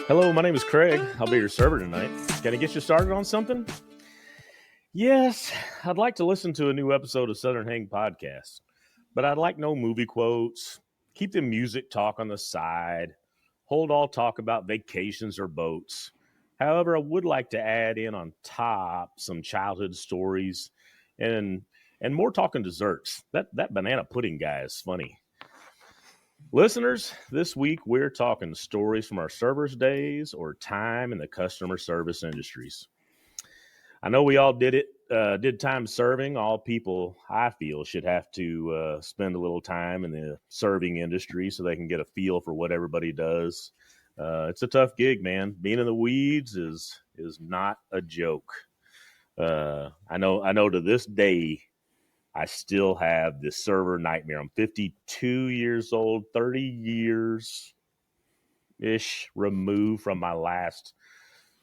Hello, my name is Craig. I'll be your server tonight. Can I get you started on something? Yes, I'd like to listen to a new episode of Southern Hang Podcast, but I'd like no movie quotes. Keep the music talk on the side. Hold all talk about vacations or boats. However, I would like to add in on top some childhood stories and more talking desserts. That banana pudding guy is funny. Listeners, this week we're talking stories from our servers' days or time in the customer service industries. I know we all did time serving. All people, I feel, should have to spend a little time in the serving industry so they can get a feel for what everybody does. It's a tough gig, man. Being in the weeds is not a joke. I know. To this day, I still have this server nightmare. I'm 52 years old, 30 years ish removed from my last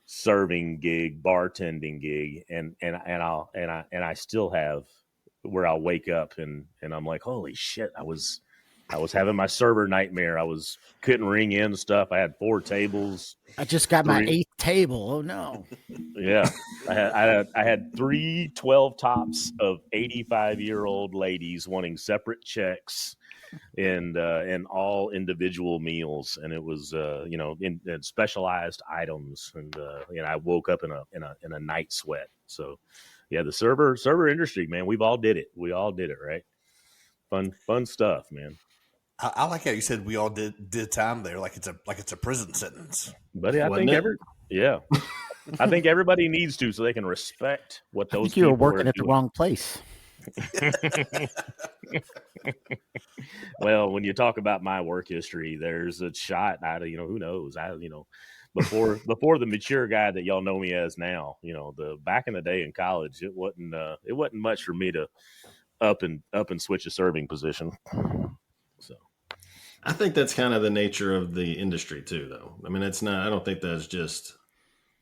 serving gig, bartending gig, and I still have where I'll wake up and I'm like, holy shit, I was having my server nightmare. Couldn't ring in stuff. I had 4 tables. I just got my 8th table. Oh no. Yeah. I had 3 12 tops of 85-year-old ladies wanting separate checks and all individual meals, and it was in specialized items, and I woke up in a night sweat. So yeah, the server industry, man, we all did it, right? Fun stuff, man. I like how you said we all did time there, like it's a prison sentence. Buddy, I think I think everybody needs to, so they can respect what those. I think you were working at the wrong place. Well, when you talk about my work history, there's a shot. Who knows? Before the mature guy that y'all know me as now, the back in the day in college, it wasn't much for me to up and switch a serving position. So I think that's kind of the nature of the industry too, though. I mean, it's not. I don't think that's just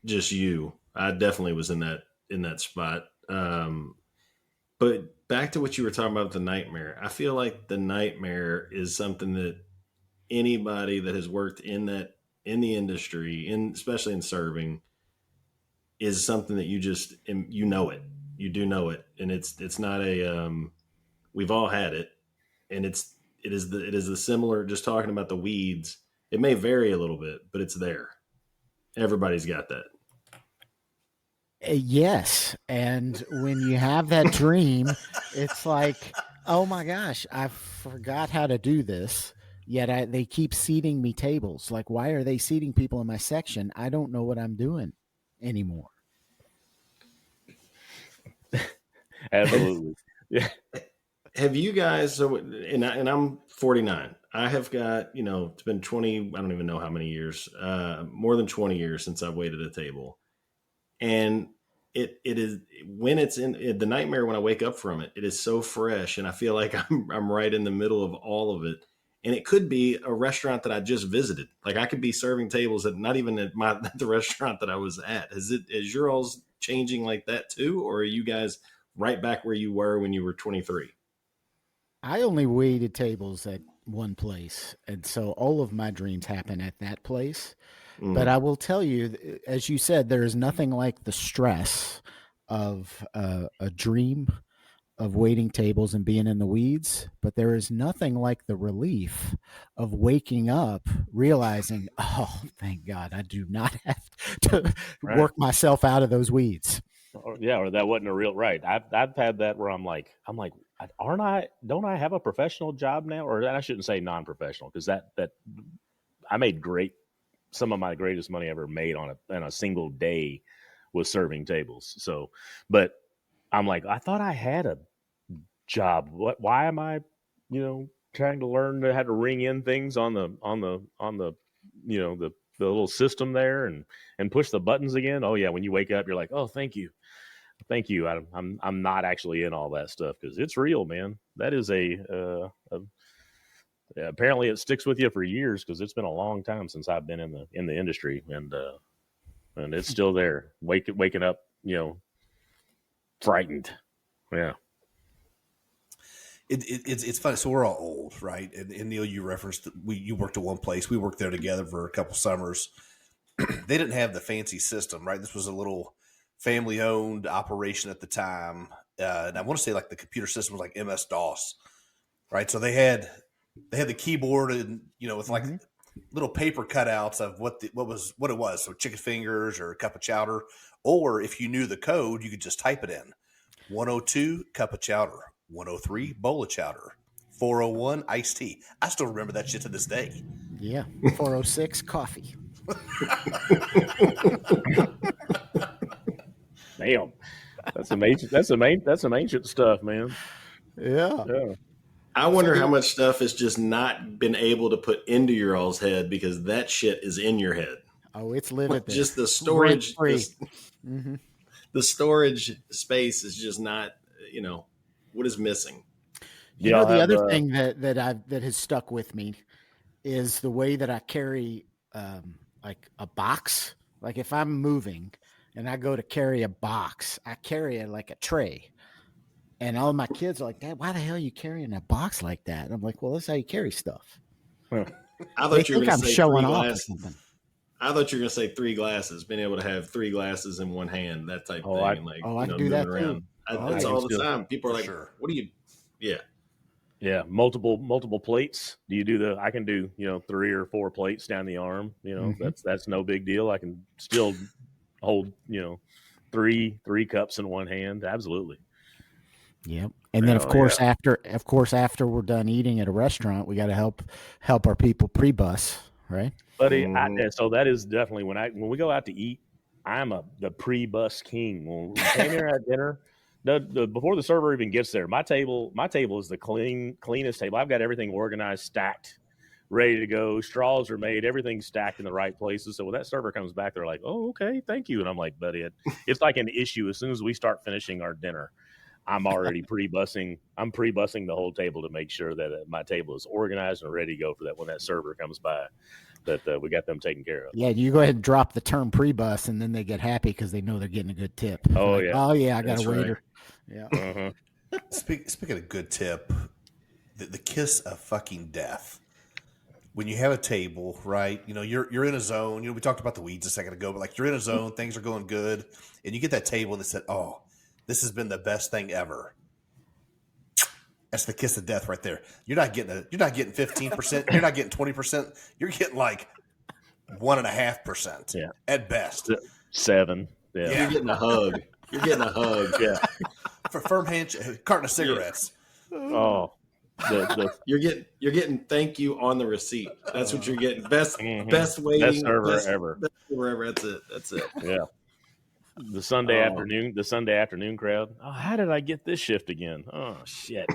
you. I definitely was in that spot. But back to what you were talking about, the nightmare. I feel like the nightmare is something that anybody that has worked in the industry, especially in serving, is something that you just it. You do know it, and it's not a. We've all had it, and it is the similar. Just talking about the weeds, it may vary a little bit, but it's there. Everybody's got that. Yes. And when you have that dream, it's like, oh my gosh, I forgot how to do this. Yet they keep seating me tables. Like, why are they seating people in my section? I don't know what I'm doing anymore. Absolutely. Yeah. Have you guys, and I'm 49. I have got, it's been 20, I don't even know how many years, more than 20 years since I've waited a table. And it is, when it's in the nightmare, when I wake up from it, it is so fresh. And I feel like I'm right in the middle of all of it. And it could be a restaurant that I just visited. Like I could be serving tables at not even at the restaurant that I was at. Is your all's changing like that too? Or are you guys right back where you were when you were 23? I only waited tables at one place. And so all of my dreams happen at that place. But I will tell you, as you said, there is nothing like the stress of a dream of waiting tables and being in the weeds. But there is nothing like the relief of waking up, realizing, oh, thank God, I do not have to work myself out of those weeds. Yeah, or that wasn't a real right. I've had that where I'm like, don't I have a professional job now? Or I shouldn't say non-professional, because that I made some of my greatest money ever made on a single day was serving tables. So, but I'm like, I thought I had a job. Why am I, trying to learn how to ring in things on the the little system there and push the buttons again? Oh yeah, when you wake up, you're like, oh, thank you. I'm not actually in all that stuff because it's real, man. That is apparently it sticks with you for years because it's been a long time since I've been in the industry, and it's still there. Waking up, frightened. Yeah. It's funny. So we're all old, right? And Neil, you referenced you worked at one place. We worked there together for a couple summers. they didn't have the fancy system, right? This was a little family-owned operation at the time, and I want to say like the computer system was like MS DOS, right? So they had the keyboard and with like little paper cutouts of what it was. So chicken fingers or a cup of chowder, or if you knew the code, you could just type it in. 102 cup of chowder, 103 bowl of chowder, 401 iced tea. I still remember that shit to this day. Yeah, 406 coffee. Damn, that's amazing. That's some ancient stuff, man. Yeah. I wonder how much stuff has just not been able to put into your all's head because that shit is in your head. Oh, it's living there. Just the storage, Mm-hmm. the storage space is just not. What is missing? The other thing that has stuck with me is the way that I carry like a box. Like if I'm moving and I go to carry a box, I carry it like a tray. And all my kids are like, Dad, why the hell are you carrying a box like that? And I'm like, well, that's how you carry stuff. I thought you were going to say showing off or something. I thought you were going to say 3 glasses, being able to have 3 glasses in one hand, that type of thing. I can do that too. That's all the time. People are like, what do you, Yeah, multiple plates. Do you do I can do 3 or 4 plates down the arm. That's no big deal. I can still hold 3 cups in one hand. Absolutely. Yep. And then of course after we're done eating at a restaurant, we got to help our people pre-bus, right? Buddy, so that is definitely when we go out to eat, I'm the pre-bus king. When we came here at dinner, before the server even gets there, my table is the cleanest table. I've got everything organized, stacked, ready to go. Straws are made, everything's stacked in the right places. So when that server comes back, they're like, "Oh, okay, thank you." And I'm like, "Buddy, it's like an issue. As soon as we start finishing our dinner, I'm already pre-bussing. I'm pre-bussing the whole table to make sure that my table is organized and ready to go for that when that server comes by. That we got them taken care of. Yeah, you go ahead and drop the term pre-bus, and then they get happy because they know they're getting a good tip. Oh like, yeah, oh yeah, I got That's a waiter. Right. Yeah. Uh-huh. Speaking of good tip, the kiss of fucking death. When you have a table, right? You're in a zone. We talked about the weeds a second ago, but like you're in a zone, things are going good, and you get that table and they said, "Oh, this has been the best thing ever." That's the kiss of death right there. You're not getting 15%. You're not getting 20%. You're getting like 1.5%. Yeah, at best. 7. Yeah. You're getting a hug. You're getting a hug. Yeah. For firm handshake, carton of cigarettes. Oh, you're getting thank you on the receipt. That's what you're getting. Best waiting. Best server ever. Best server ever. That's it. Yeah. The Sunday afternoon crowd. Oh, how did I get this shift again? Oh shit.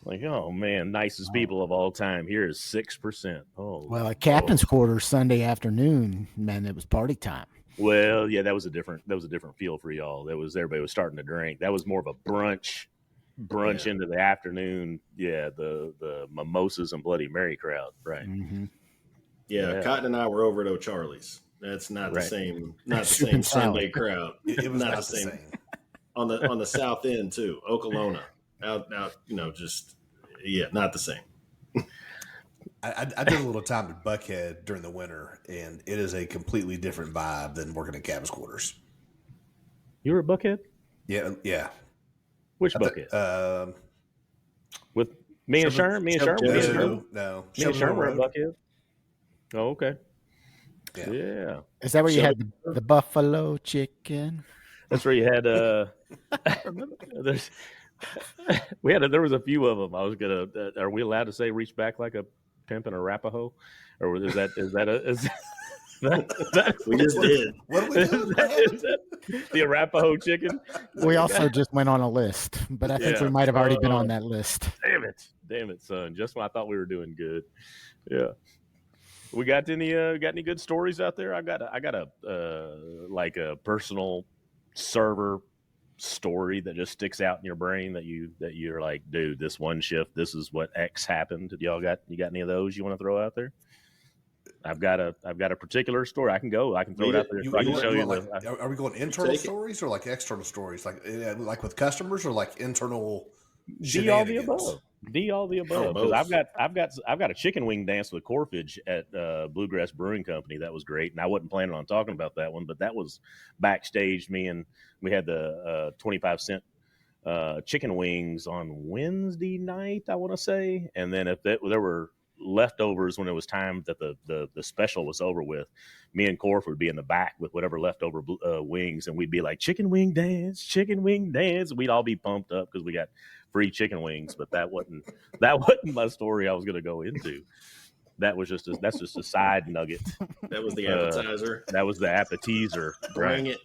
Like, oh man, nicest people of all time. Here is 6%. Oh, well, at Captain's Quarters Sunday afternoon, man, it was party time. Well, yeah, that was a different feel for y'all. Everybody was starting to drink. That was more of a brunch into the afternoon. Yeah, the mimosas and Bloody Mary crowd, right? Mm-hmm. Yeah, Cotton and I were over at O'Charlie's. That's not the same. Not the Soup same and salad. Sunday crowd. It was not the same. On the south end too, Okolona. Out, just not the same. I did a little time at Buckhead during the winter, and it is a completely different vibe than working at Captain's Quarters. You were at Buckhead? Yeah. Which Buckhead? With me and Sherm? Me and Sherm? No. Me and Sherm were at Buckhead. Oh, okay. Yeah. Is that where you had the buffalo chicken? That's where you had there was a few of them. I was gonna. Are we allowed to say reach back like a pimp in Arapaho, or is that we just did? What are we doing? Is that the Arapaho chicken? We also just went on a list, but I think we might have already been on that list. Damn it, son! Just when I thought we were doing good. Yeah. We got any good stories out there? I got a personal server story that just sticks out in your brain that you're like, dude, this one shift, this is what X happened. You got any of those you want to throw out there? I've got a particular story. I can throw it out there. I can show you. Are we going internal stories or like external stories? Like with customers or like internal D all the Shenanigans. above. D all the above. Because I've got a chicken wing dance with Corfage at Bluegrass Brewing Company. That was great, and I wasn't planning on talking about that one, but that was backstage. We had the 25-cent chicken wings on Wednesday night, I want to say, and then if there were leftovers when it was time that the special was over with, me and Corf would be in the back with whatever leftover wings, and we'd be like chicken wing dance. We'd all be pumped up because we got free chicken wings. But that wasn't my story I was going to go into. That's just a side nugget. That was the appetizer. That was the appetizer. Bring it.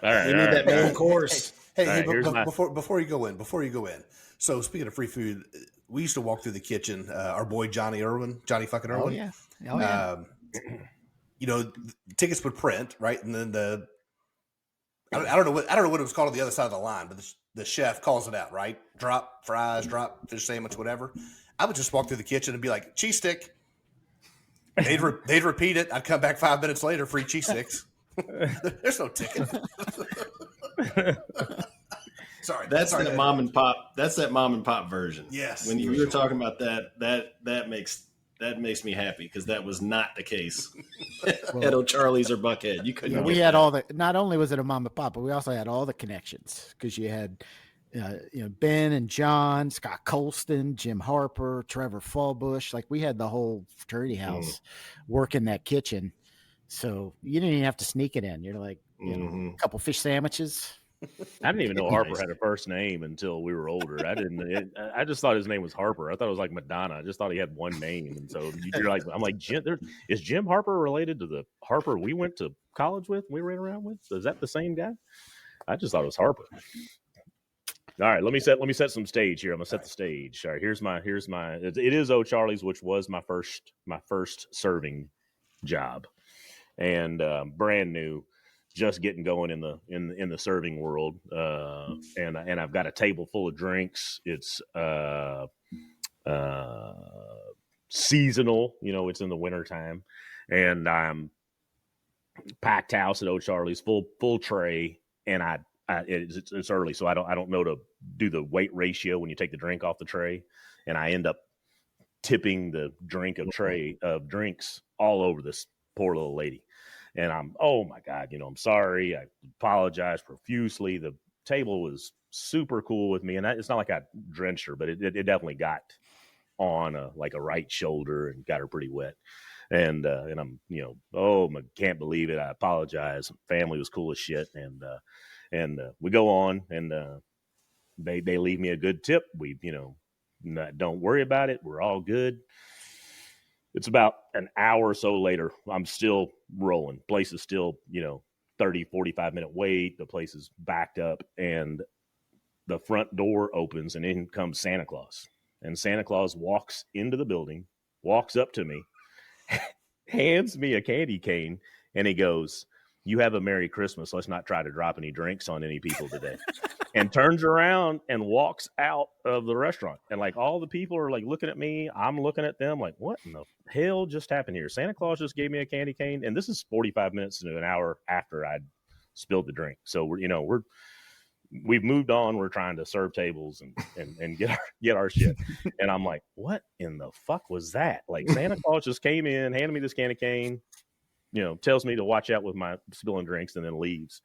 All right, We need that main course. Hey, right, before you go in. So speaking of free food, we used to walk through the kitchen. Our boy Johnny fucking Irwin. Oh yeah. Tickets would print, right, and then I don't know what it was called on the other side of the line, but the chef calls it out, right? Drop fries, drop fish sandwich, whatever. I would just walk through the kitchen and be like, cheese stick. They'd repeat it. I'd come back 5 minutes later, free cheese sticks. There's no ticket. Sorry, That's that mom and pop. That's that mom and pop version. Yes. When you were talking about that makes me happy because that was not the case at O'Charlie's or Buckhead. You couldn't. We had all the. Not only was it a mom and pop, but we also had all the connections because you had, Ben and John, Scott Colston, Jim Harper, Trevor Fallbush. Like we had the whole fraternity house working that kitchen, so you didn't even have to sneak it in. You're like, a couple fish sandwiches. I didn't even know Harper had a first name until we were older. I just thought his name was Harper. I thought it was like Madonna. I just thought he had one name. And so you're like, I'm like, is Jim Harper related to the Harper we went to college with? We ran around with? Is that the same guy? I just thought it was Harper. All right, let me set some stage here. I'm gonna set the stage. All right, here's my. It is O'Charlie's, which was my first serving job, and brand new. Just getting going in the serving world, and I've got a table full of drinks. It's seasonal, it's in the wintertime, and I'm packed house at O'Charlie's, full tray, and it's early, so I don't know to do the weight ratio when you take the drink off the tray, and I end up tipping the drink of tray of drinks all over this poor little lady. And oh my God, I'm sorry. I apologize profusely. The table was super cool with me. And it's not like I drenched her, but it definitely got on a right shoulder and got her pretty wet. And I'm, can't believe it. I apologize. Family was cool as shit. And we go on and they leave me a good tip. We, don't worry about it. We're all good. It's about an hour or so later. I'm still rolling. Place is still, 30, 45-minute wait. The place is backed up and the front door opens and in comes Santa Claus. And Santa Claus walks into the building, walks up to me, hands me a candy cane, and he goes, "You have a Merry Christmas. Let's not try to drop any drinks on any people today." And turns around and walks out of the restaurant. And all the people are looking at me. I'm looking at them like, what in the hell just happened here? Santa Claus just gave me a candy cane. And this is 45 minutes to an hour after I'd spilled the drink. So we've moved on. We're trying to serve tables and get our shit. And I'm like, what in the fuck was that? Santa Claus just came in, handed me this candy cane, tells me to watch out with my spilling drinks and then leaves.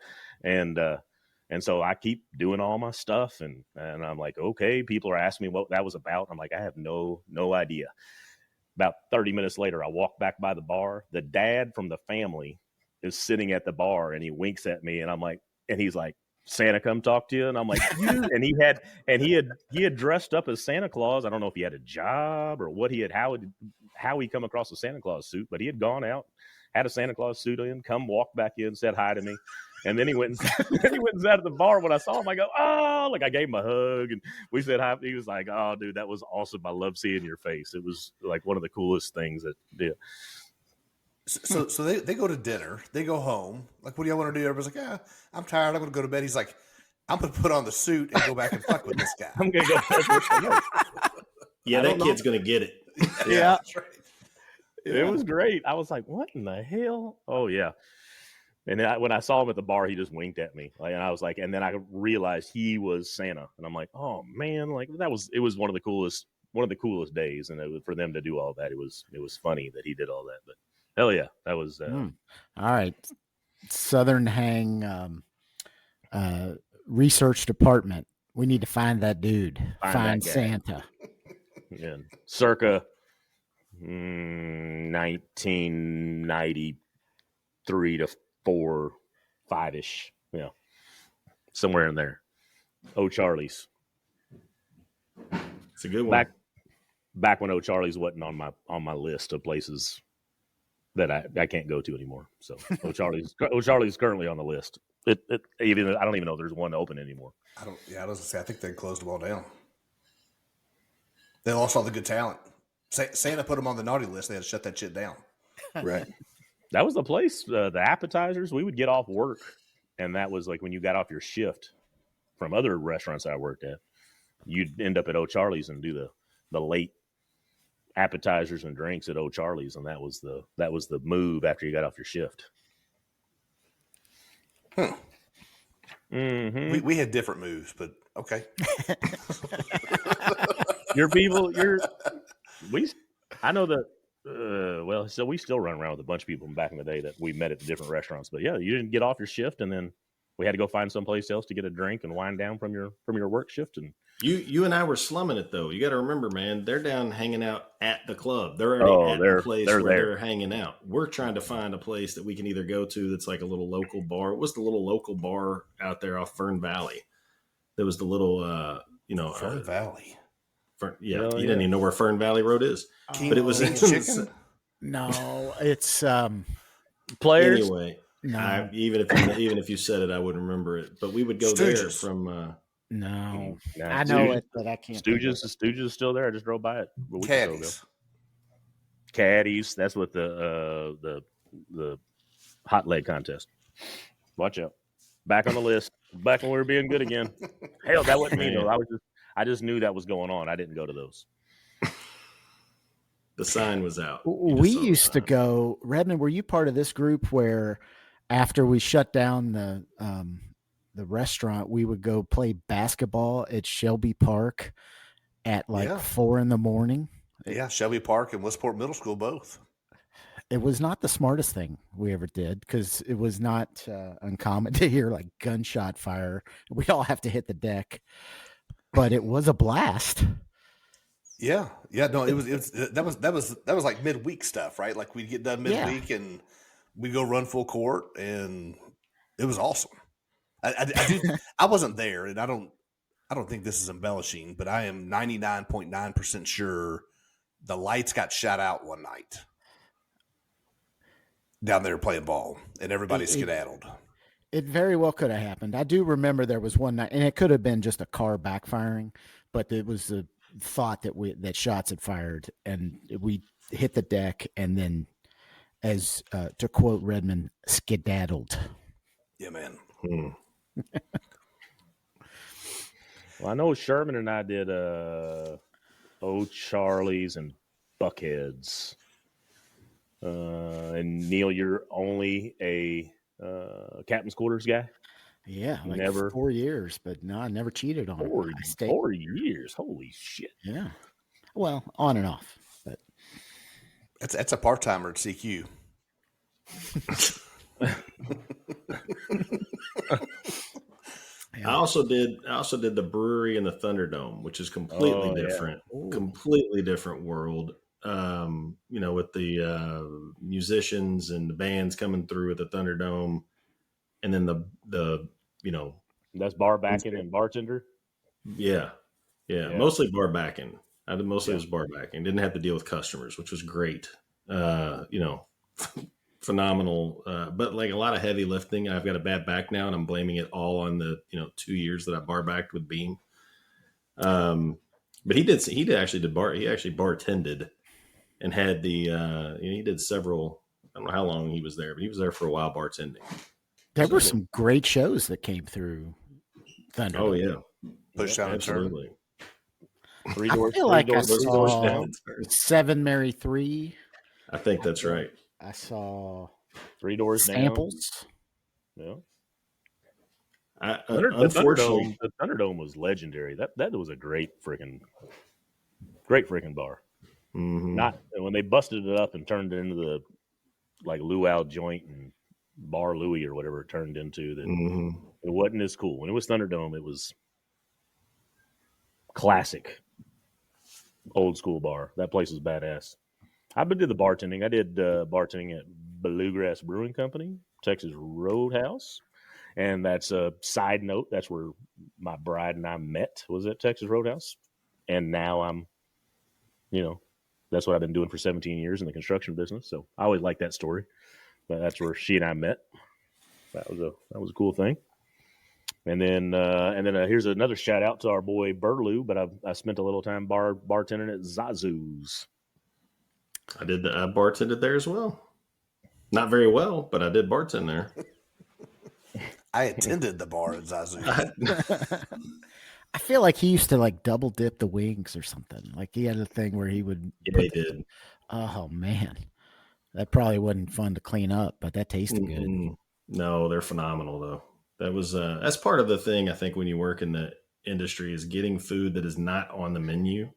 And so I keep doing all my stuff and I'm like, okay, people are asking me what that was about. I'm like, I have no idea. About 30 minutes later, I walk back by the bar. The dad from the family is sitting at the bar and he winks at me and I'm like, and he's like, "Santa come talk to you?" And I'm like, and he had dressed up as Santa Claus. I don't know if he had a job or what how he come across a Santa Claus suit, but he had gone out, had a Santa Claus suit in, walk back in, said hi to me. And then he went and sat at the bar. When I saw him, I go, "Oh!" I gave him a hug, and we said hi. He was like, "Oh, dude, that was awesome. I love seeing your face. It was one of the coolest things that did." So they go to dinner. They go home. What do y'all want to do? Everybody's like, I'm tired. I'm going to go to bed. He's like, "I'm going to put on the suit and go back and fuck with this guy." I'm going to go. Yeah, that kid's going to get it. Yeah, that's right. It was great. I was like, what in the hell? Oh, yeah. And then when I saw him at the bar, he just winked at me, and I was like, and then I realized he was Santa, and I'm like, oh man, like it was one of the coolest days, and for them to do all that, it was funny that he did all that. But hell yeah, that was all right. Southern Hang research department. We need to find that dude. Find Santa. Yeah, circa 1993 to 5-ish, somewhere in there. O'Charlie's. It's a good one. Back when O'Charlie's wasn't on my list of places that I can't go to anymore. So O'Charlie's currently on the list. I don't even know if there's one open anymore. I was gonna say I think they closed them all down. They lost all the good talent. Santa put them on the naughty list. They had to shut that shit down. Right. That was the place. The appetizers, we would get off work, and that was like when you got off your shift from other restaurants I worked at, you'd end up at O'Charlie's and do the late appetizers and drinks at O'Charlie's, and that was the move after you got off your shift. Mm-hmm. We had different moves, but okay. I know that. So we still run around with a bunch of people from back in the day that we met at the different restaurants. But yeah, you didn't get off your shift, and then we had to go find someplace else to get a drink and wind down from your work shift. And you and I were slumming it though. You got to remember, man, they're down hanging out at the club. They're already at the place where they're hanging out. We're trying to find a place that we can either go to that's like a little local bar. It was the little local bar out there off Fern Valley. There was the little, Fern Valley. You didn't even know where Fern Valley Road is, but it was chicken. No, it's Players. Anyway, no. Even if you said it, I wouldn't remember it. But we would go there from. No, I know it, but I can't. Stooges is still there. I just drove by it. Caddies. That's what the hot leg contest. Watch out. Back on the list. Back when we were being good again. Hell, that wasn't me though. I just knew that was going on. I didn't go to those. The sign was out. We used to go. Redmond, were you part of this group where after we shut down the restaurant, we would go play basketball at Shelby Park at 4 a.m? Yeah, Shelby Park and Westport Middle School both. It was not the smartest thing we ever did because it was not uncommon to hear like gunshot fire. We all have to hit the deck, but it was a blast. Yeah. No, that was like midweek stuff, right? Like we'd get done midweek and we'd go run full court, and it was awesome. I wasn't there, and I don't think this is embellishing, but I am 99.9% sure the lights got shot out one night down there playing ball, and everybody skedaddled. It very well could have happened. I do remember there was one night, and it could have been just a car backfiring, but it was the thought that shots had fired, and we hit the deck, and then, as to quote Redmond, skedaddled. Yeah, man. Well, I know Sherman and I did O'Charlie's and Buckheads. And Neil, you're only a captain's quarters guy? Yeah, never 4 years, but no, I never cheated on 4 years. Holy shit. Yeah. Well, on and off. But that's a part-timer at CQ. I also did the brewery and the Thunderdome, which is completely different, completely different world. With the musicians and the bands coming through at the Thunderdome, and then the that's bar backing and bartender. Yeah. Mostly bar backing. Mostly was bar backing. Didn't have to deal with customers, which was great. Phenomenal, but like a lot of heavy lifting. I've got a bad back now, and I'm blaming it all on the 2 years that I bar backed with Beam. But he actually bartended and had he did several. I don't know how long he was there, but he was there for a while bartending. There were some great shows that came through Thunder. Oh yeah, Push down absolutely. I feel like I saw 7 Mary 3. I think that's right. I saw Three Doors Samples. Yeah. Unfortunately, The Thunderdome was legendary. That was a great freaking bar. mm-hmm. Not when they busted it up and turned it into the like luau joint and Bar Louie or whatever it turned into. That Mm-hmm. it wasn't as cool. When it was Thunderdome, it was classic, old school bar. That place was badass. I've been to the bartending. I did bartending at Bluegrass Brewing Company, Texas Roadhouse. And that's a side note. That's where my bride and I met, was at Texas Roadhouse. And now I'm, that's what I've been doing for 17 years in the construction business. So I always like that story. But that's where she and I met. That was a cool thing. And then here's another shout out to our boy Burlew. But I spent a little time bartending at Zazu's. I bartended there as well. Not very well, but I did bartend there. I attended the bar at Zazu. I feel like he used to like double dip the wings or something. Like he had a thing where he would. Yeah, he did. Oh man, that probably wasn't fun to clean up, but that tasted good. No, they're phenomenal though. That was that's part of the thing. I think when you work in the industry is getting food that is not on the menu.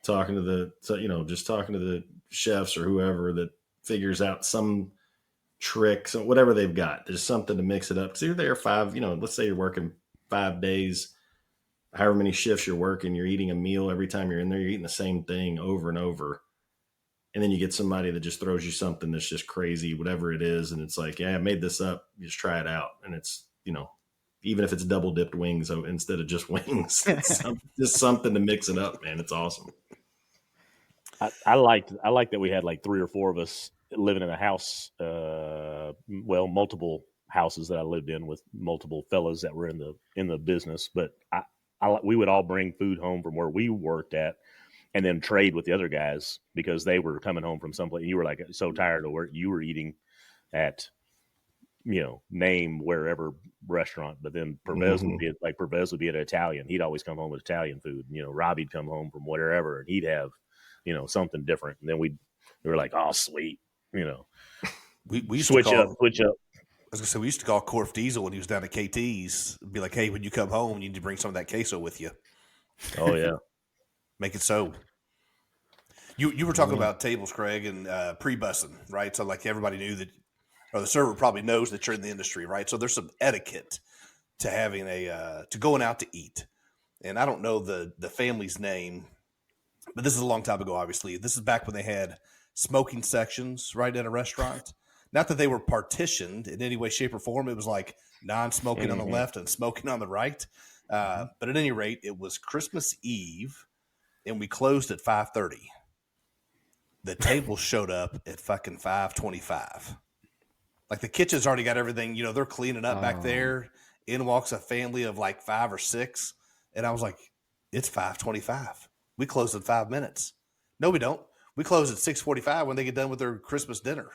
Talking to the chefs or whoever that figures out some tricks or whatever they've got. There's something to mix it up. Because you're there let's say you're working 5 days, however many shifts you're working, you're eating a meal every time you're in there, you're eating the same thing over and over. And then you get somebody that just throws you something that's just crazy, whatever it is. And it's like, yeah, I made this up. You just try it out. And it's, even if it's double dipped wings instead of just wings, it's just something to mix it up, man. It's awesome. I like that we had like 3 or 4 of us living in a house, multiple houses that I lived in with multiple fellas that were in the business. But we would all bring food home from where we worked at, and then trade with the other guys because they were coming home from someplace. You were like so tired of where you were eating at, name wherever restaurant. But then Pervez would be at an Italian. He'd always come home with Italian food. Robbie'd come home from wherever, and he'd have something different. And then we were like, oh, sweet. We used switch to up. I was gonna say we used to call Corf Diesel when he was down at KT's. Be like, hey, when you come home, you need to bring some of that queso with you. Oh yeah, make it so. You were talking about tables, Craig, and pre-bussing, right? So like everybody knew that, or the server probably knows that you're in the industry, right? So there's some etiquette to having to going out to eat. And I don't know the family's name, but this is a long time ago. Obviously, this is back when they had smoking sections right at a restaurant. Not that they were partitioned in any way, shape, or form. It was like non-smoking on the left and smoking on the right. But at any rate, it was Christmas Eve, and we closed at 5:30. The table showed up at fucking 5:25. Like the kitchen's already got everything. They're cleaning up back there. In walks a family of like 5 or 6, and I was like, "It's 5:25. We close in 5 minutes." No, we don't. We close at 6:45 when they get done with their Christmas dinner.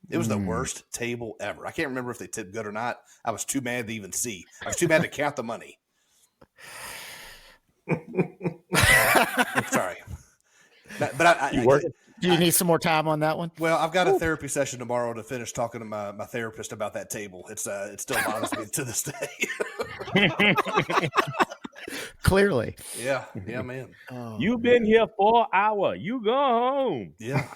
It was the worst table ever. I can't remember if they tipped good or not. I was too mad to even see. I was too mad to count the money. Sorry. But do you need some more time on that one? Well, I've got a therapy session tomorrow to finish talking to my therapist about that table. It still bothers me to this day. Clearly. Yeah, man. Oh, you've been here 4 hours. You go home. Yeah.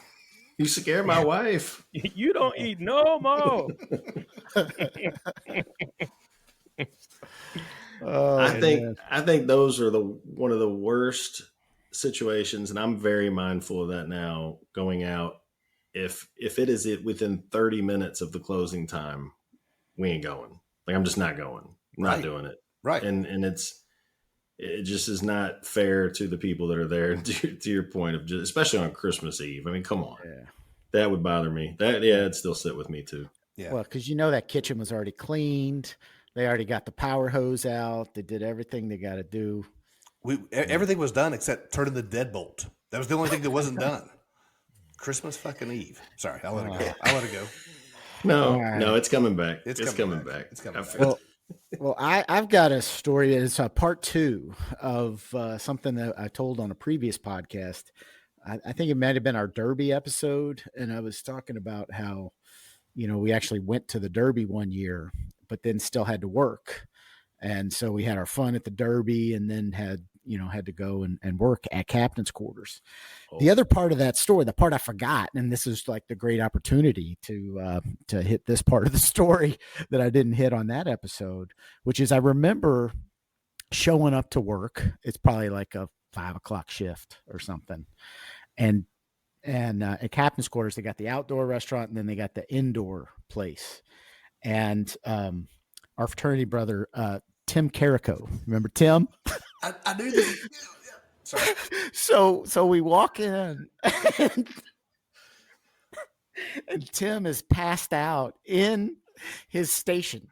You scare my wife. You don't eat no more. I think those are one of the worst situations, and I'm very mindful of that now going out. If it is within 30 minutes of the closing time, we ain't going. Like I'm just not going. I'm not doing it. Right. And it just is not fair to the people that are there. To your point of just, especially on Christmas Eve. I mean, come on. Yeah. That would bother me. It'd still sit with me too. Yeah. Well, because that kitchen was already cleaned. They already got the power hose out. They did everything they got to do. Everything was done except turning the deadbolt. That was the only thing that wasn't done. Christmas fucking Eve. Sorry, I'll let it go. No, it's coming back. It's coming back. It's coming back. Well, I've got a story. It's part 2 of something that I told on a previous podcast. I think it might have been our Derby episode. And I was talking about how, we actually went to the Derby one year, but then still had to work. And so we had our fun at the Derby and then had to go and work at captain's quarters. Oh. The other part of that story, the part I forgot, and this is like the great opportunity to hit this part of the story that I didn't hit on that episode, which is I remember showing up to work. It's probably like a 5 o'clock shift or something. And at captain's quarters, they got the outdoor restaurant and then they got the indoor place. And our fraternity brother, Tim Carrico, remember Tim? I knew this. Yeah. Sorry. So we walk in and Tim is passed out in his station,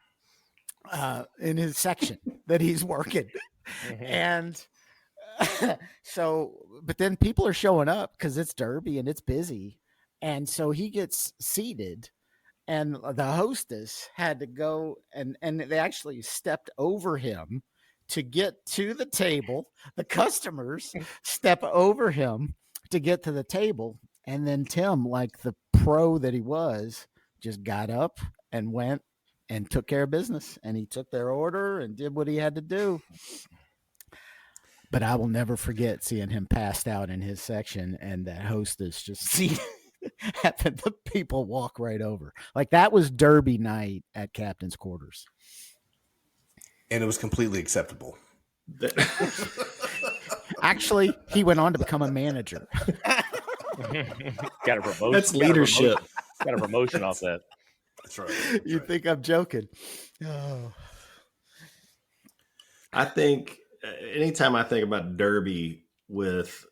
in his section that he's working. And but then people are showing up because it's Derby and it's busy. And so he gets seated and the hostess had to go and they actually stepped over him to get to the table. The customers step over him to get to the table. And then Tim, like the pro that he was, just got up and went and took care of business. And he took their order and did what he had to do. But I will never forget seeing him passed out in his section and that hostess just see having the people walk right over. Like that was Derby night at captain's quarters. And it was completely acceptable. Actually, he went on to become a manager. Got a promotion. That's leadership. Got a promotion off that. That's right. You think I'm joking? Oh. I think anytime I think about Derby with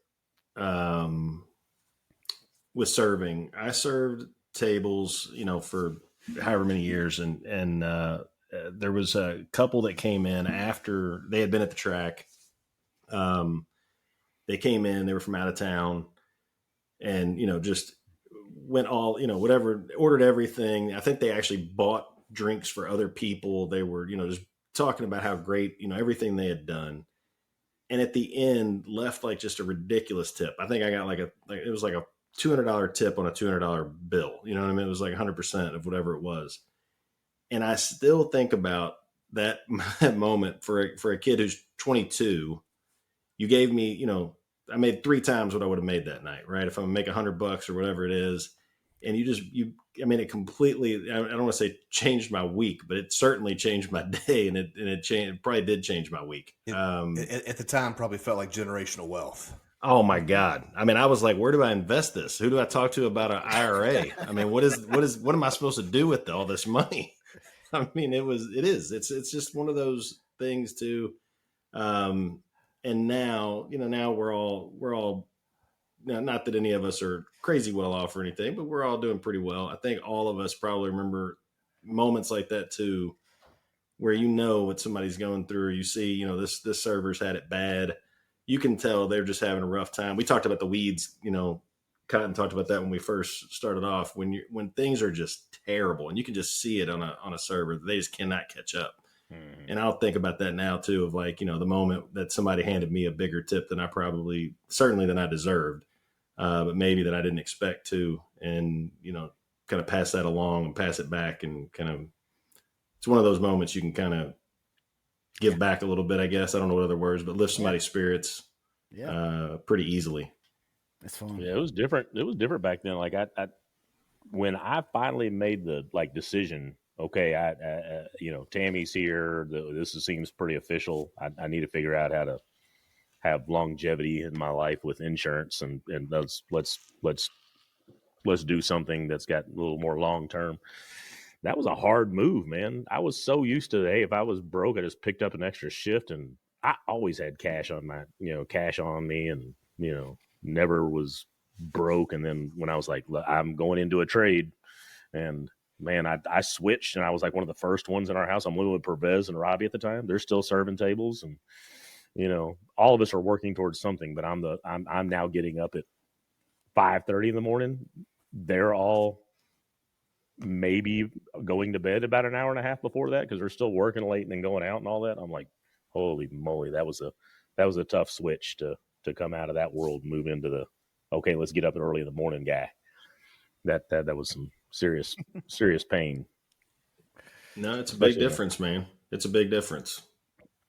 serving, I served tables, for however many years, and there was a couple that came in after they had been at the track. They came in, they were from out of town, and just went all, whatever, ordered everything. I think they actually bought drinks for other people. They were, just talking about how great, everything they had done. And at the end left like just a ridiculous tip. I think I got it was like a $200 tip on a $200 bill. You know what I mean? It was like 100% of whatever it was. And I still think about that moment for a kid who's 22. You gave me, I made 3 times what I would have made that night, right? If I'm gonna make $100 or whatever it is. And it completely, I don't want to say changed my week, but it certainly changed my day, and it probably did change my week. At the time, probably felt like generational wealth. Oh my God. I mean, I was like, where do I invest this? Who do I talk to about an IRA? I mean, what am I supposed to do with all this money? I mean, it's just one of those things too. And now, now we're all, not that any of us are crazy well off or anything, but we're all doing pretty well. I think all of us probably remember moments like that too, where what somebody's going through. You see, this server's had it bad. You can tell they're just having a rough time. We talked about the weeds, Cotton talked about that when we first started off. When things are just terrible, and you can just see it on a server, they just cannot catch up. And I'll think about that now too, of like, the moment that somebody handed me a bigger tip than certainly than I deserved. But maybe that I didn't expect to, and, kind of pass that along and pass it back, and kind of, it's one of those moments you can kind of give back a little bit, I guess. I don't know what other words, but lift somebody's spirits pretty easily. That's fun. Yeah, it was different. It was different back then. Like when I finally made the decision, okay, Tammy's here. This seems pretty official. I need to figure out how to have longevity in my life with insurance, and let's do something that's got a little more long term. That was a hard move, man. I was so used to, hey, if I was broke, I just picked up an extra shift, and I always had cash on me, and never was broke. And then when I was like, I'm going into a trade, and man, I switched, and I was like one of the first ones in our house. I'm living with Pervez and Robbie at the time. They're still serving tables, and all of us are working towards something, but I'm now getting up at 5:30 in the morning. They're all maybe going to bed about an hour and a half before that, because they're still working late and then going out and all that. I'm like, holy moly, that was a tough switch to come out of that world and move into the, okay, let's get up early in the morning guy. That was some serious pain. No, it's a big Especially- difference, man. It's a big difference.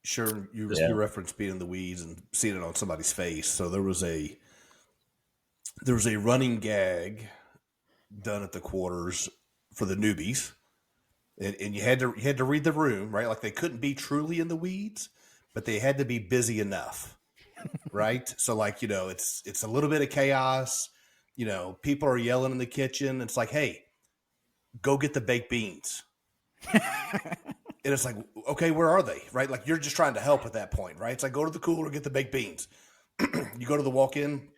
Sure, you Yeah. referenced being in the weeds and seeing it on somebody's face. So there was a running gag done at the quarters for the newbies, and you had to read the room, right? Like they couldn't be truly in the weeds, but they had to be busy enough, right? So like it's a little bit of chaos. People are yelling in the kitchen. It's like, hey, go get the baked beans. And it's like, okay, where are they? Right? Like you're just trying to help at that point, right? It's like, go to the cooler, get the baked beans. You go to the walk-in,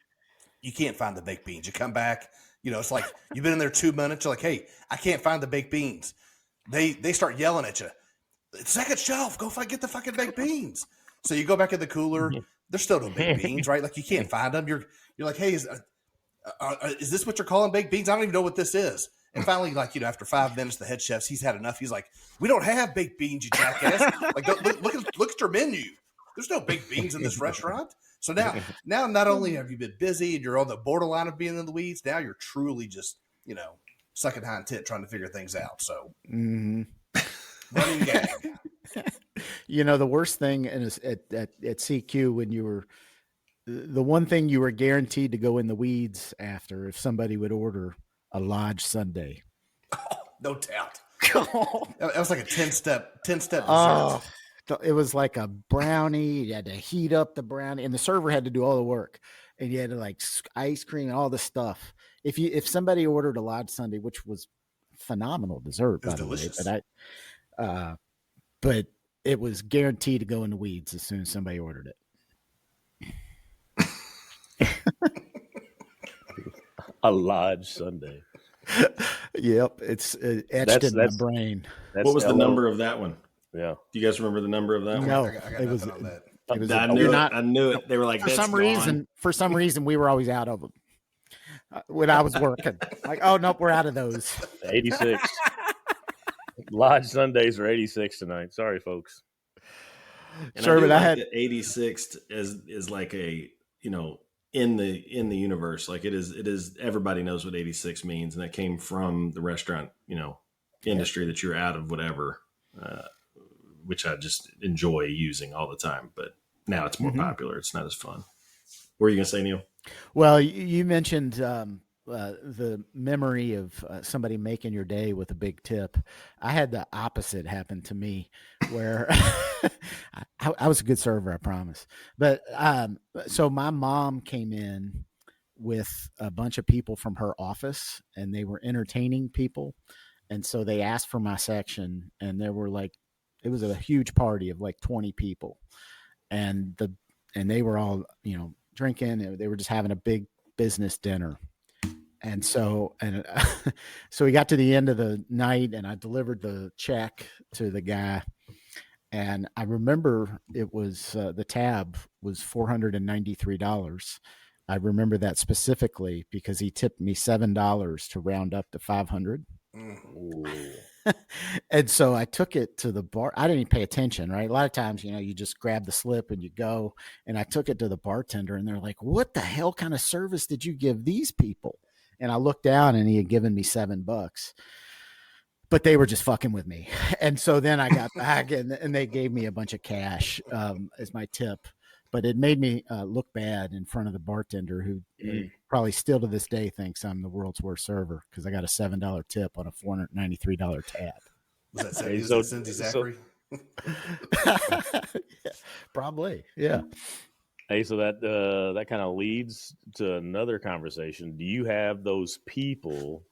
you can't find the baked beans. You come back, it's like you've been in there 2 minutes. You're like, hey, I can't find the baked beans. They start yelling at you. Second shelf, go get the fucking baked beans. So you go back in the cooler. There's still no baked beans, right? Like you can't find them. You're like, hey, is this what you're calling baked beans? I don't even know what this is. And finally, like, after 5 minutes, the head chef's, he's had enough. He's like, we don't have baked beans, you jackass. Like, look at your menu. There's no baked beans in this restaurant. So now not only have you been busy and you're on the borderline of being in the weeds, now you're truly just, sucking hind tit trying to figure things out. So running gag. The worst thing at CQ when you were the one thing you were guaranteed to go in the weeds after if somebody would order a Lodge Sundae. Oh, no doubt. That was like a 10-step dessert. Oh, it was like a brownie. You had to heat up the brownie, and the server had to do all the work. And you had to like ice cream and all the stuff. If somebody ordered a Lodge Sundae, which was phenomenal dessert, by the delicious. way, but it was guaranteed to go in the weeds as soon as somebody ordered it. A Lodge Sundae. Yep, it's etched in my brain. What was the number of that one? Yeah. Do you guys remember the number of that one? No, I got it was. nothing on that. It was. I knew it. They were like, For some reason, we were always out of them when I was working. Like, oh nope, we're out of those. 86. Lodge Sundays are 86 tonight. Sorry, folks. And Sure, but I had 86 is like a in the universe, like it is everybody knows what 86 means, and that came from the restaurant industry that you're out of, whatever, which I just enjoy using all the time, but now it's more popular. It's not as fun. What were you gonna say, Neil? Well, you mentioned the memory of somebody making your day with a big tip. I had the opposite happen to me where I was a good server, I promise. But so my mom came in with a bunch of people from her office and they were entertaining people. And so they asked for my section and there were it was a huge party of like 20 people. And they were all, drinking. They were just having a big business dinner. And so we got to the end of the night and I delivered the check to the guy. And I remember it was the tab was $493. I remember that specifically because he tipped me $7 to round up to 500. And so I took it to the bar. I didn't even pay attention, right? A lot of times, you just grab the slip and you go. And I took it to the bartender and they're like, what the hell kind of service did you give these people? And I looked down and he had given me $7, but they were just fucking with me. And so then I got back and they gave me a bunch of cash as my tip, but it made me look bad in front of the bartender who probably still to this day thinks I'm the world's worst server because I got a $7 tip on a $493 tab. Was that Cindy Zachary? Yeah, probably. Yeah. Hey, so that kind of leads to another conversation. Do you have those people?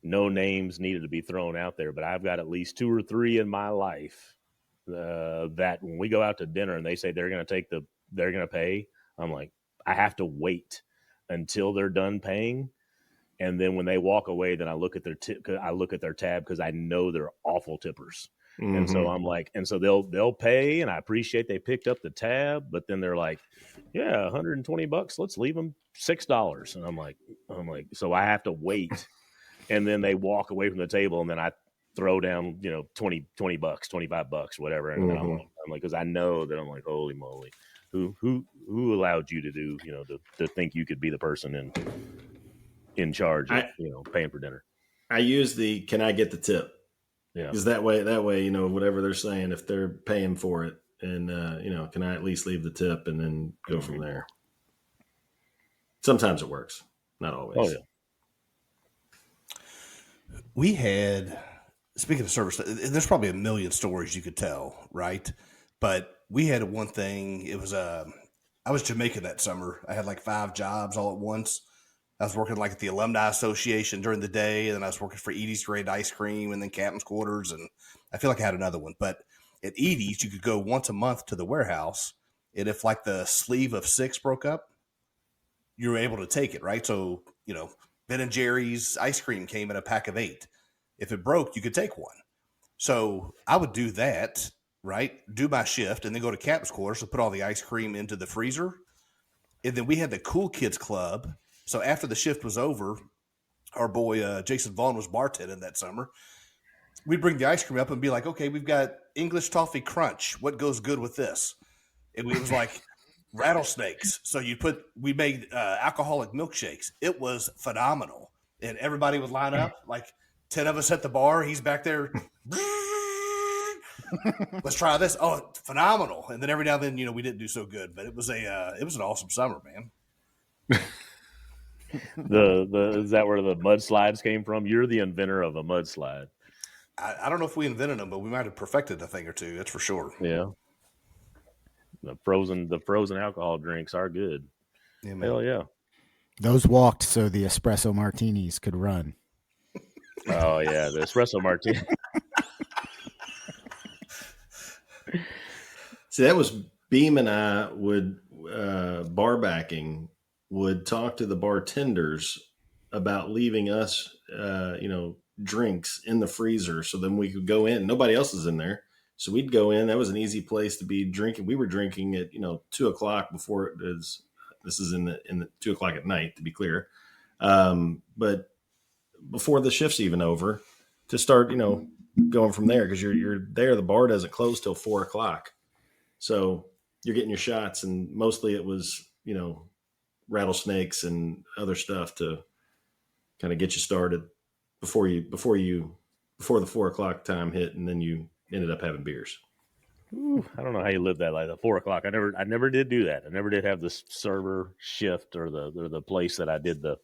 No names needed to be thrown out there, but I've got at least 2 or 3 in my life that when we go out to dinner and they say they're going to pay, I'm like, I have to wait until they're done paying, and then when they walk away, then I look at their tab because I know they're awful tippers. Mm-hmm. And so I'm like, and so they'll pay, and I appreciate they picked up the tab, but then they're like, yeah, $120, let's leave them $6. And I'm like, so I have to wait, and then they walk away from the table, and then I throw down, $20, $25, whatever, and I'm like, because I know that I'm like, holy moly, who allowed you to do, to think you could be the person in charge of, paying for dinner? I use the, can I get the tip? Yeah. Because that way, you know, whatever they're saying, if they're paying for it, and you know, can I at least leave the tip and then go from there? Sometimes it works, not always. Oh yeah. We had, speaking of service, there's probably a million stories you could tell, right? But we had one thing. It was I was Jamaican that summer. I had like 5 jobs all at once. I was working like at the Alumni Association during the day, and then I was working for Edie's Great Ice Cream, and then Captain's Quarters, and I feel like I had another one. But at Edie's, you could go once a month to the warehouse, and if like the sleeve of 6 broke up, you were able to take it, right? So, you know, Ben and Jerry's ice cream came in a pack of 8. If it broke, you could take one. So I would do that, right? Do my shift, and then go to Captain's Quarters to put all the ice cream into the freezer. And then we had the Cool Kids Club. So after the shift was over, our boy Jason Vaughn was bartending that summer. We'd bring the ice cream up and be like, okay, we've got English Toffee Crunch. What goes good with this? And it was like rattlesnakes. So we made alcoholic milkshakes. It was phenomenal. And everybody would line up, like 10 of us at the bar. He's back there. Let's try this. Oh, phenomenal. And then every now and then, you know, we didn't do so good, but it was an awesome summer, man. Is that where the mudslides came from? You're the inventor of a mudslide. I don't know if we invented them, but we might have perfected a thing or two. That's for sure. Yeah. The frozen alcohol drinks are good. Yeah, man. Hell yeah. Those walked so the espresso martinis could run. Oh yeah, the espresso martini. See, that was Beam and I would bar backing would talk to the bartenders about leaving us, you know, drinks in the freezer, so then we could go in. Nobody else is in there, so we'd go in. That was an easy place to be drinking. We were drinking at 2:00 before it is. This is in the 2:00 at night, to be clear, but before the shift's even over, to start going from there, because you're there. The bar doesn't close till 4:00, so you're getting your shots, and mostly it was rattlesnakes and other stuff to kind of get you started before the 4:00 time hit, and then you ended up having beers. Ooh, I don't know how you live that like at 4:00. I never did do that. I never did have the server shift or the place that I did the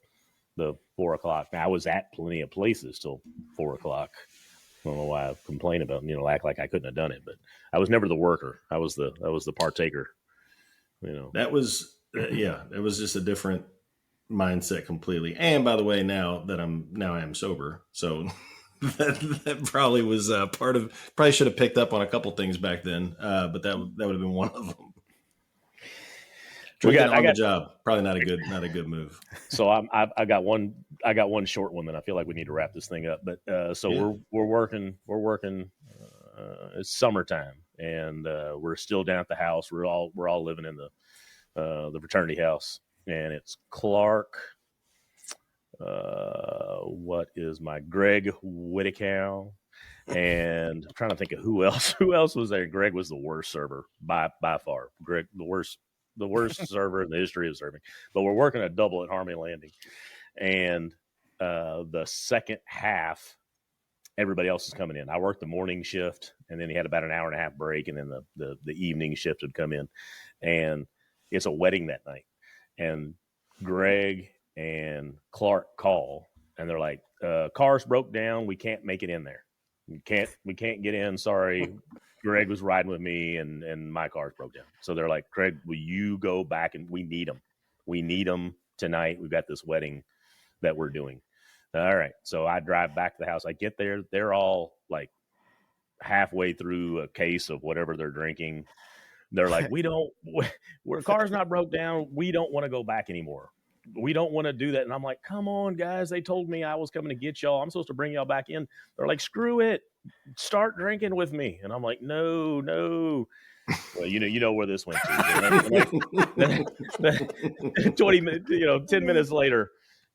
4:00. Now I was at plenty of places till 4:00. I don't know why I complain about act like I couldn't have done it, but I was never the worker. I was the partaker. That was it was just a different mindset completely. And by the way, now I am sober, so that probably was probably should have picked up on a couple things back then, but that would have been one of them. I got the job. Probably not a good move. So I got one short one that I feel like we need to wrap this thing up. But we're working. It's summertime, and we're still down at the house. We're all living in the fraternity house, and it's Clark. What is Greg Whittacow, and I'm trying to think of who else was there. Greg was the worst server by far. Greg, the worst server in the history of serving. But we're working a double at Harmony Landing, and the second half, everybody else is coming in. I worked the morning shift, and then he had about an hour and a half break, and then the evening shift would come in, and it's a wedding that night, and Greg and Clark call, and they're like, cars broke down, we can't make it in there. We can't get in, sorry. Greg was riding with me, and my car's broke down. So they're like, Craig, will you go back, and we need them. We need them tonight. We've got this wedding that we're doing. All right. So I drive back to the house. I get there. They're all like halfway through a case of whatever they're drinking. They're like, we're car's not broke down. We don't want to go back anymore. We don't want to do that. And I'm like, come on, guys. They told me I was coming to get y'all. I'm supposed to bring y'all back in. They're like, screw it. Start drinking with me. And I'm like, no. Well, you know where this went to. 20 minutes, 10 minutes later,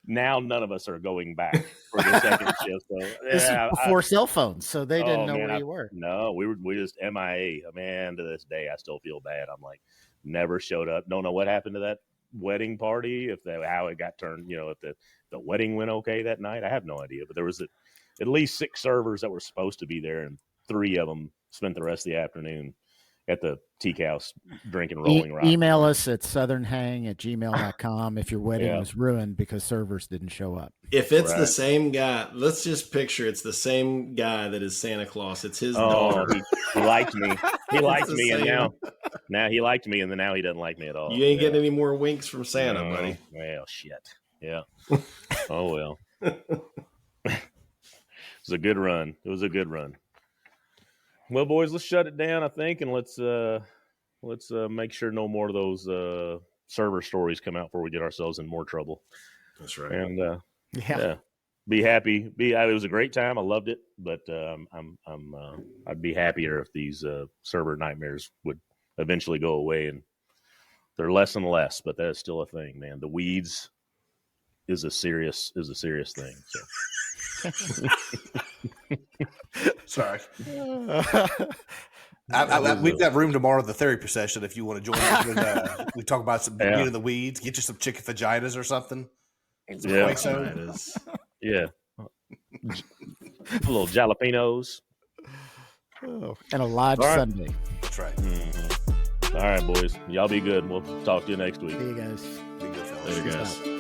now none of us are going back for the second shift. So, this is before cell phones, so they didn't know where you were. No, we just MIA. Man, to this day, I still feel bad. I'm like, never showed up. Don't know what happened to that wedding party, how it got turned, if the wedding went okay that night. I have no idea, but there was at least 6 servers that were supposed to be there, and 3 of them spent the rest of the afternoon at the teak house drinking Rolling Rock. Email us at southernhang@gmail.com if your wedding Yeah. was ruined because servers didn't show up. If it's the Right. same guy, let's just picture it's the same guy that is Santa Claus. It's his Oh, daughter. he liked me. He liked the me, and same. now he liked me, and then now he doesn't like me at all. You ain't Yeah. getting any more winks from Santa, No. buddy. Well, shit. Yeah. Oh well. It was a good run. It was a good run. Well, boys, let's shut it down, I think, and let's make sure no more of those server stories come out before we get ourselves in more trouble. That's right. And Yeah. be happy. It was a great time. I loved it, but I'd be happier if these server nightmares would eventually go away, and they're less and less. But that is still a thing, man. The weeds is a serious thing. So. Sorry. We've got room tomorrow at the therapy session if you want to join us. When, we talk about some being in the weeds. Get you some chicken vaginas or something. Some Yeah. quake zone. That is- Yeah. Little jalapenos. And a Lodge All right. Sunday. That's right. Mhm. All right, boys. Y'all be good. We'll talk to you next week. See you guys. Be good, fellas. Later, Peace guys. out.